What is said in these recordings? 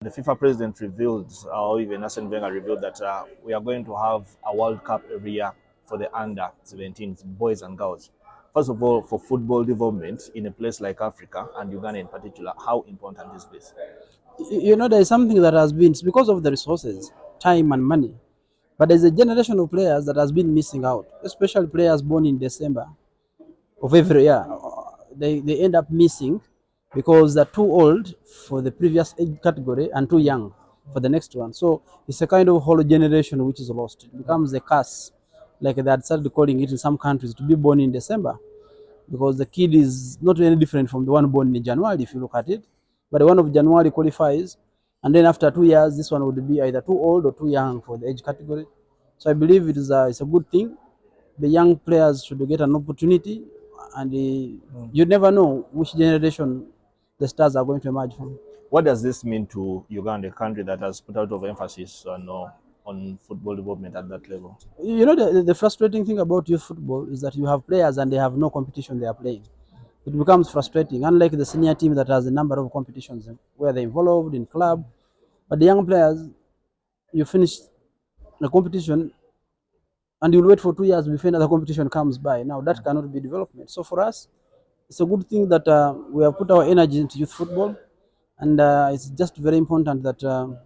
the FIFA president revealed, or even Arsene Wenger revealed, that we are going to have a World Cup every year for the under 17s, boys and girls. First of all, for football development in a place like Africa and Uganda in particular, how important is this? You know, there is something that has been, it's because of the resources, time and money. But there's a generation of players that has been missing out, especially players born in December of every year. They end up missing because they're too old for the previous age category and too young for the next one. So it's a kind of whole generation which is lost. It becomes a curse, like they had started calling it in some countries, to be born in December, because the kid is not any different from the one born in January if you look at it. But the one of January qualifies, and then after 2 years, this one would be either too old or too young for the age category. So I believe it's a good thing. The young players should get an opportunity, and you never know which generation the stars are going to emerge from. What does this mean to Uganda, a country that has put a lot of emphasis on football development at that level? You know, the frustrating thing about youth football is that you have players and they have no competition they are playing. It becomes frustrating, unlike the senior team that has a number of competitions where they're involved in club. But the young players, you finish the competition and you'll wait for 2 years before another competition comes by. Now that cannot be development. So for us, it's a good thing that we have put our energy into youth football, and it's just very important that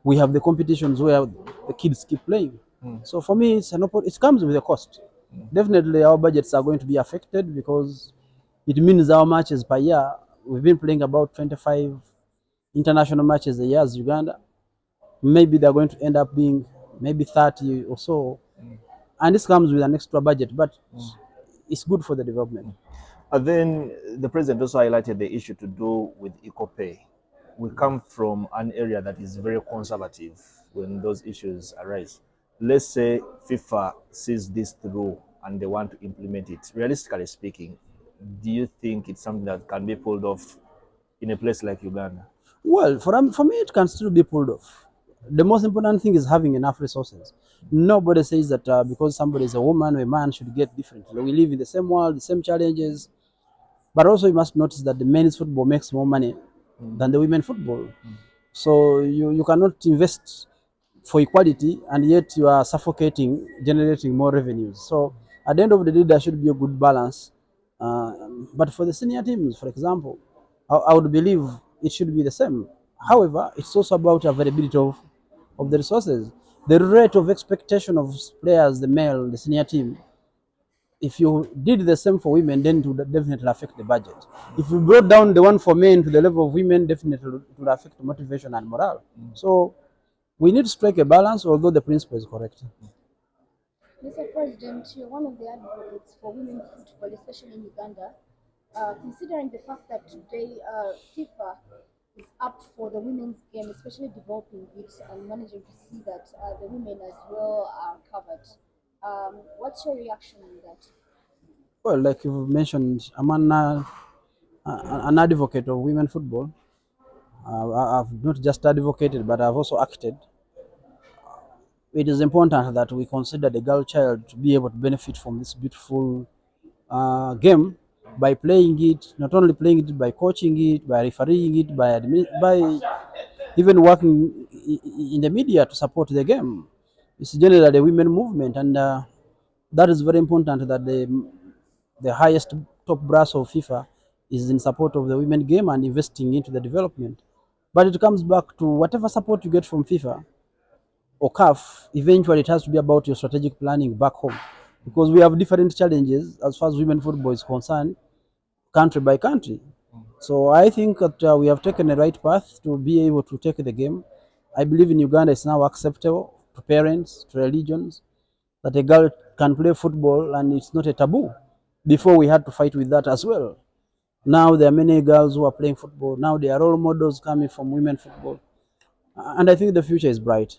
we have the competitions where the kids keep playing. So for me, it comes with a cost. Definitely, our budgets are going to be affected because it means our matches per year. We've been playing about 25 international matches a year as Uganda. Maybe they're going to end up being maybe 30 or so, and this comes with an extra budget, but it's good for the development. And then the president also highlighted the issue to do with equal pay. We come from an area that is very conservative when those issues arise. Let's say FIFA sees this through and they want to implement it. Realistically speaking, do you think it's something that can be pulled off in a place like Uganda? Well, for me, it can still be pulled off. The most important thing is having enough resources. Nobody says that because somebody is a woman or a man should get differently. We live in the same world, the same challenges. But also, you must notice that the men's football makes more money than the women's football. So you cannot invest for equality and yet you are suffocating, generating more revenues. So at the end of the day, there should be a good balance. But for the senior teams, for example, I would believe it should be the same. However, it's also about availability of the resources. The rate of expectation of players, the male, the senior team, if you did the same for women, then it would definitely affect the budget. If you brought down the one for men to the level of women, definitely it would affect motivation and morale. So we need to strike a balance, although the principle is correct. Mr. President, you're one of the advocates for women football, especially in Uganda. Considering the fact that today FIFA is up for the women's game, especially developing it and managing to see that the women as well are covered. What's your reaction on that? Well, like you mentioned, I'm an advocate of women football. I've not just advocated, but I've also acted. It is important that we consider the girl child to be able to benefit from this beautiful game by playing it, not only playing it, by coaching it, by refereeing it, by even working in the media to support the game. It's generally the women movement, and that is very important that the highest top brass of FIFA is in support of the women game and investing into the development. But it comes back to whatever support you get from FIFA or CAF, eventually it has to be about your strategic planning back home, because we have different challenges as far as women football is concerned, country by country. So I think that we have taken the right path to be able to take the game. I believe in Uganda it's now acceptable to parents, to religions, that a girl can play football and it's not a taboo. Before we had to fight with that as well. Now there are many girls who are playing football. Now there are role models coming from women football. And I think the future is bright.